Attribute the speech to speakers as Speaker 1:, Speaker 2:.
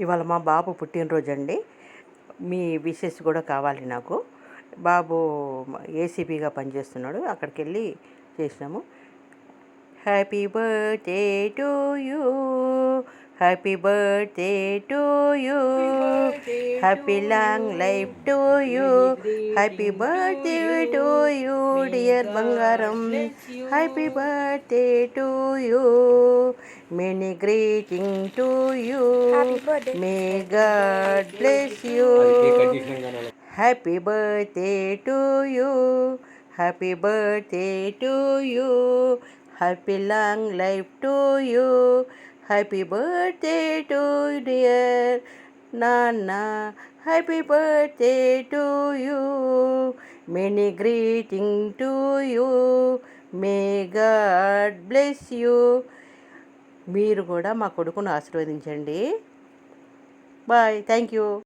Speaker 1: ఇవాళ మా బాబు పుట్టినరోజు అండి. మీ విషెస్ కూడా కావాలి నాకు. బాబు ఏసీబీగా పనిచేస్తున్నాడు, అక్కడికి వెళ్ళి చేసినాము. Happy birthday to you, happy birthday to you, happy long life to you, happy birthday to you dear బంగారం, happy birthday to you, many greeting to you, may God bless you, happy birthday to you, happy birthday to you, happy long life to you, happy birthday to dear నాన్న, happy birthday to you, many greeting to you, may God bless you. మీరు కూడా మా కొడుకును ఆశీర్వదించండి. Bye, thank you.